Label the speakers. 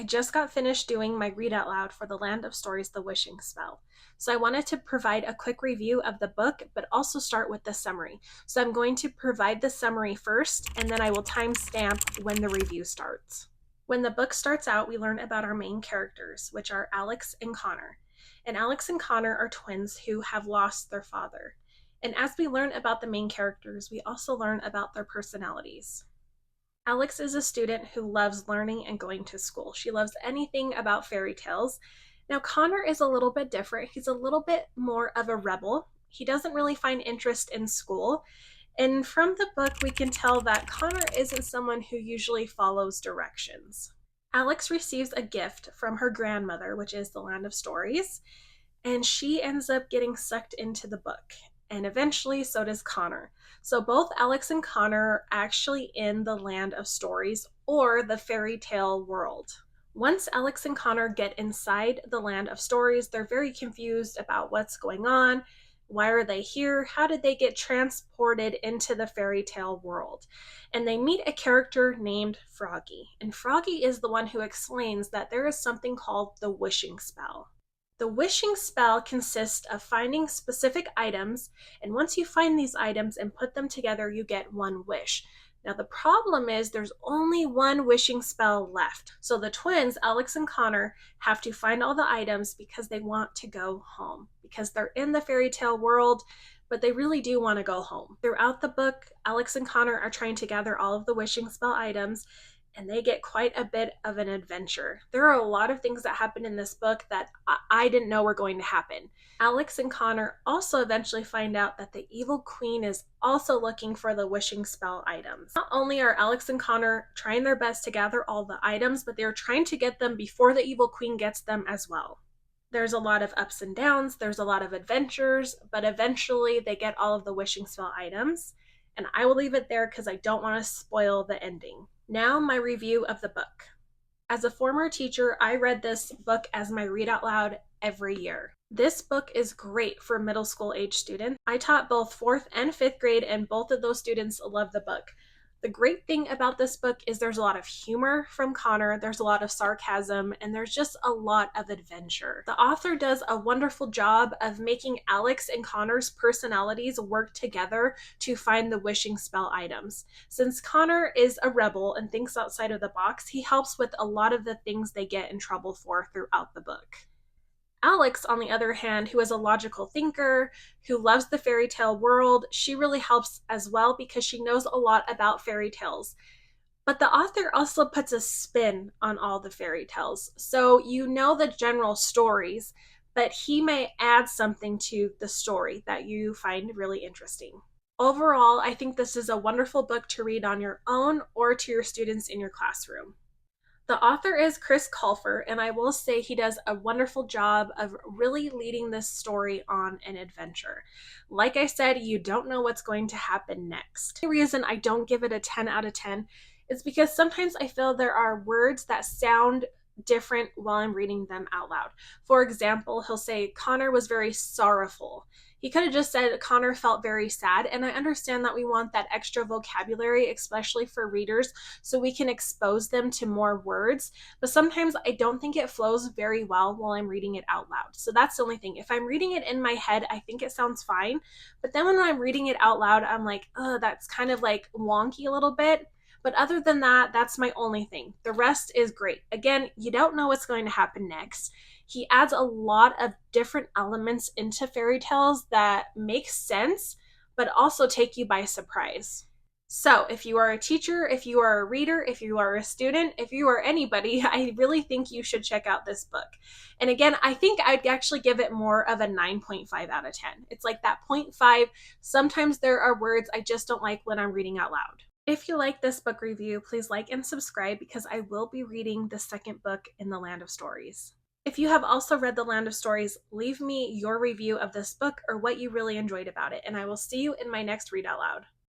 Speaker 1: I just got finished doing my read out loud for The Land of Stories, The Wishing Spell. So I wanted to provide a quick review of the book, but also start with the summary. So I'm going to provide the summary first, and then I will timestamp when the review starts. When the book starts out, we learn about our main characters, which are Alex and Connor. And Alex and Connor are twins who have lost their father. And as we learn about the main characters, we also learn about their personalities. Alex is a student who loves learning and going to school. She loves anything about fairy tales. Now, Connor is a little bit different. He's a little bit more of a rebel. He doesn't really find interest in school. And from the book, we can tell that Connor isn't someone who usually follows directions. Alex receives a gift from her grandmother, which is the Land of Stories, and she ends up getting sucked into the book. And eventually, so does Connor. So both Alex and Connor are actually in the Land of Stories, or the fairy tale world. Once Alex and Connor get inside the Land of Stories, they're very confused about what's going on. Why are they here? How did they get transported into the fairy tale world? And they meet a character named Froggy. And Froggy is the one who explains that there is something called the wishing spell. The wishing spell consists of finding specific items, and once you find these items and put them together, you get one wish. Now, the problem is there's only one wishing spell left. So the twins, Alex and Connor, have to find all the items because they want to go home. Because they're in the fairy tale world, but they really do want to go home. Throughout the book, Alex and Connor are trying to gather all of the wishing spell items, and they get quite a bit of an adventure. There are a lot of things that happen in this book that I didn't know were going to happen. Alex and Connor also eventually find out that the evil queen is also looking for the wishing spell items. Not only are Alex and Connor trying their best to gather all the items, but they're trying to get them before the evil queen gets them as well. There's a lot of ups and downs, there's a lot of adventures, but eventually they get all of the wishing spell items. And I will leave it there because I don't want to spoil the ending. Now, my review of the book. As a former teacher, I read this book as my read out loud every year. This book is great for middle school age students. I taught both 4th and 5th grade, and both of those students love the book. The great thing about this book is there's a lot of humor from Connor, there's a lot of sarcasm, and there's just a lot of adventure. The author does a wonderful job of making Alex and Connor's personalities work together to find the wishing spell items. Since Connor is a rebel and thinks outside of the box, he helps with a lot of the things they get in trouble for throughout the book. Alex, on the other hand, who is a logical thinker, who loves the fairy tale world, she really helps as well because she knows a lot about fairy tales. But the author also puts a spin on all the fairy tales. So you know the general stories, but he may add something to the story that you find really interesting. Overall, I think this is a wonderful book to read on your own or to your students in your classroom. The author is Chris Colfer, and I will say he does a wonderful job of really leading this story on an adventure. Like I said, you don't know what's going to happen next. The reason I don't give it a 10 out of 10 is because sometimes I feel there are words that sound different while I'm reading them out loud. For example, he'll say, Connor was very sorrowful. He could have just said Connor felt very sad, and I understand that we want that extra vocabulary, especially for readers, so we can expose them to more words, but sometimes I don't think it flows very well while I'm reading it out loud. So that's the only thing. If I'm reading it in my head, I think it sounds fine, but then when I'm reading it out loud, I'm like, oh, that's kind of like wonky a little bit. But other than that, that's my only thing. The rest is great. Again, you don't know what's going to happen next. He adds a lot of different elements into fairy tales that make sense, but also take you by surprise. So if you are a teacher, if you are a reader, if you are a student, if you are anybody, I really think you should check out this book. And again, I think I'd actually give it more of a 9.5 out of 10. It's like that 0.5. Sometimes there are words I just don't like when I'm reading out loud. If you like this book review, please like and subscribe because I will be reading the second book in the Land of Stories. If you have also read The Land of Stories, leave me your review of this book or what you really enjoyed about it, and I will see you in my next read out loud.